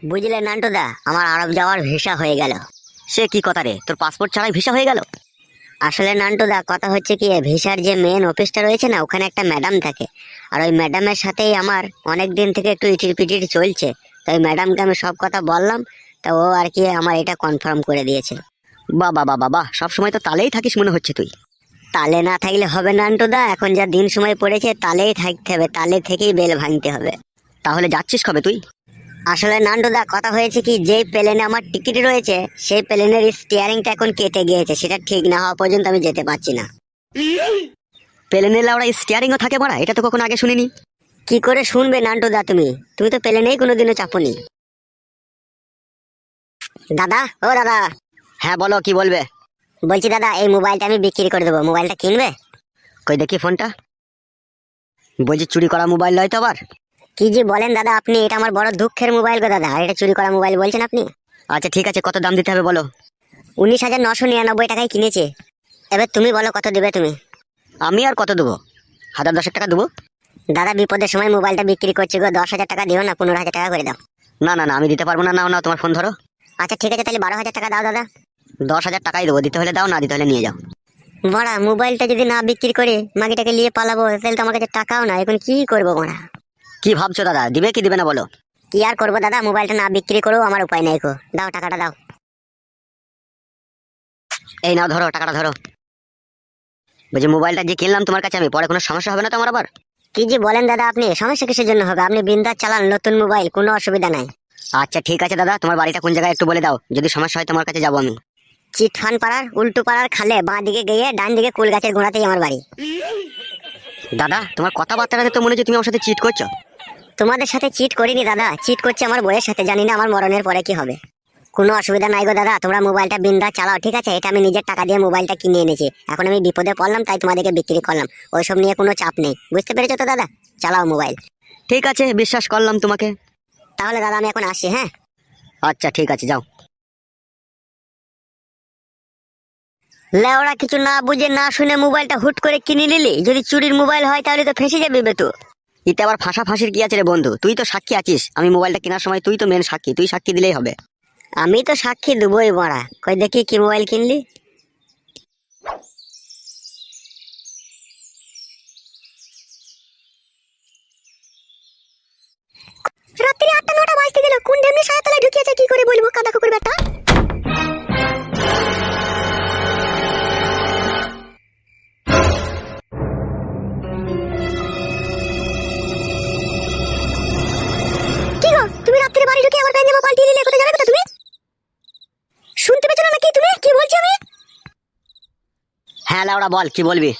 বুঝলে নান্টুদা, আমার আরব যাওয়ার ভিসা হয়ে গেল। সে কি কথা রে, তোর পাসপোর্ট ছাড়াই ভিসা হয়ে গেল? আসলে নান্টুদা, কথা হচ্ছে কি, ভিসার যে মেন অফিসটা রয়েছে না, ওখানে একটা ম্যাডাম থাকে। আর ওই ম্যাডামের সাথেই আমার অনেক দিন থেকে একটু ইটির পিটির চলছে। তো ওই ম্যাডামকে আমি সব কথা বললাম, তা ও আর কি আমার এটা কনফার্ম করে দিয়েছে। বাহ বাহ বাহ বাহ বাহ, সবসময় তো তালেই থাকিস মনে হচ্ছে তুই। তালে না থাকলে হবে নান্টুদা, এখন যা দিন সময় পড়েছে তালেই থাকতে হবে, তালে থেকেই বেল ভাঙতে হবে। তাহলে যাচ্ছিস কবে তুই? আসলে নান্টুদা, কথা হয়েছে কি, যেই প্লেনে আমার টিকিট রয়েছে সেই প্লেনের স্টিয়ারিংটা এখন কেটে গিয়েছে, সেটা ঠিক না হওয়া পর্যন্ত আমি যেতে পারছি না। প্লেনে লাউড়া স্টিয়ারিংও থাকে মারা, এটা তো কখনো আগে শুনিনি। কি করে শুনবে নান্টুদা, তুমি তুমি তো প্লেনেই কোনোদিনও চাপনি। দাদা, ও দাদা। হ্যাঁ বলো, কি বলবে? বলছি দাদা, এই মোবাইলটা আমি বিক্রি করে দেবো, মোবাইলটা কিনবে? কই দেখি ফোনটা। বলছি চুরি করা মোবাইল নয় তো আবার? কি যে বলেন দাদা আপনি, এটা আমার বড় দুঃখের মোবাইল গো দাদা, আর এটা চুরি করা মোবাইল বলছেন আপনি? আচ্ছা ঠিক আছে, কত দাম দিতে হবে বলো? 19,999 টাকায় কিনেছে। এবার তুমি বলো কত দিবে তুমি? আমি আর কত দেবো? 1010 টাকা দেবো। দাদা, বিপদের সময় মোবাইলটা বিক্রি করছি গো, 10,000 টাকা দিও না, 15,000 টাকা করে দাও। না না না, আমি দিতে পারবো না। নাও না, তোমার ফোন ধরো। আচ্ছা ঠিক আছে, তাহলে 12,000 টাকা দাও দাদা। 10,000 টাকাই দেবো, দিতে হলে দাও, না দিতে হলে নিয়ে যাও। বড়া, মোবাইলটা যদি না বিক্রি করে মাগিটাকে নিয়ে পালাবো, তাহলে তো আমার কাছে টাকাও না, এখন কি করবো বড়া? কি ভাবছো দাদা, দিবে কি দিবে না বলো? কি আর করবো দাদা, মোবাইলটা না বিক্রি করেও আমার উপায় নাই গো, দাও টাকাটা দাও। এই নাও, ধরো টাকাটা ধরো। বলছি মোবাইলটা যে কিনলাম তোমার কাছে, আমি পরে কোনো সমস্যা হবে না তো আমার আবার? কি যে বলেন দাদা আপনি, সমস্যা কিসের জন্য হবে? আপনি বিন্দাস চালান, নতুন মোবাইল, কোনো অসুবিধা নাই। আচ্ছা ঠিক আছে দাদা, তোমার বাড়িটা কোন জায়গায় একটু বলে দাও, যদি সমস্যা হয় তোমার কাছে যাবো আমি। চিটফান পাড়ার উল্টো পাড়ার খালে বাঁ দিকে গিয়ে ডান দিকে কুল গাছের গোড়াতেই আমার বাড়ি। দাদা তোমার কথাবার্তাটাতে তো মনে হচ্ছে তুমি আমার সাথে চিট করছো। তোমাদের সাথে চিট করিনি দাদা, চিট করছে আমার বইয়ের সাথে, জানি না আমার মরণের পরে কি হবে। কোনো অসুবিধা নাই গো দাদা, তোমরা মোবাইলটা বিন্দাস চালাও, ঠিক আছে? এটা আমি নিজের টাকা দিয়ে মোবাইলটা কিনে এনেছি, এখন আমি বিপদে পড়লাম তাই তোমাদেরকে বিক্রি করলাম, ওইসব নিয়ে কোনো চাপ নেই, বুঝতে পেরেছো তো দাদা? চালাও মোবাইল। ঠিক আছে, বিশ্বাস করলাম তোমাকে। তাহলে দাদা আমি এখন আসি, হ্যাঁ? আচ্ছা ঠিক আছে, যাও। লেওড়া, কিছু না বুঝে না শুনে মোবাইলটা হুট করে কিনে নিলি, যদি চুরির মোবাইল হয় তাহলে তো ফেঁসে যাবে বেতু। এতে আবার ফাঁসা ফাঁসির কি আছে রে বন্ধু? তুই তো সাক্ষী আছিস, আমি মোবাইলটা কেনার সময় তুই তো মেন সাক্ষী, তুই সাক্ষী দিলেই হবে। আমি তো সাক্ষী দেবই বড়া, কই দেখি কি মোবাইল কিনলি। রাত্রি 8টা 9টা বাজতে গেল, কোন ঢেমনি সায়াতলায় ঢুকিয়েছে কি করে বলবো, কাদা কুকুর বেটা। কি গো, তুমি রাত্রে বাড়ি ঢুকে আমার প্যান্ট জামা পাল্টিয়ে নিলে, কোথায় যাবে কোথা তুমি? শুনতে পেছো না নাকি তুমি কি বলছি আমি? হ্যাঁ লাউড়া, বল কি বলবি?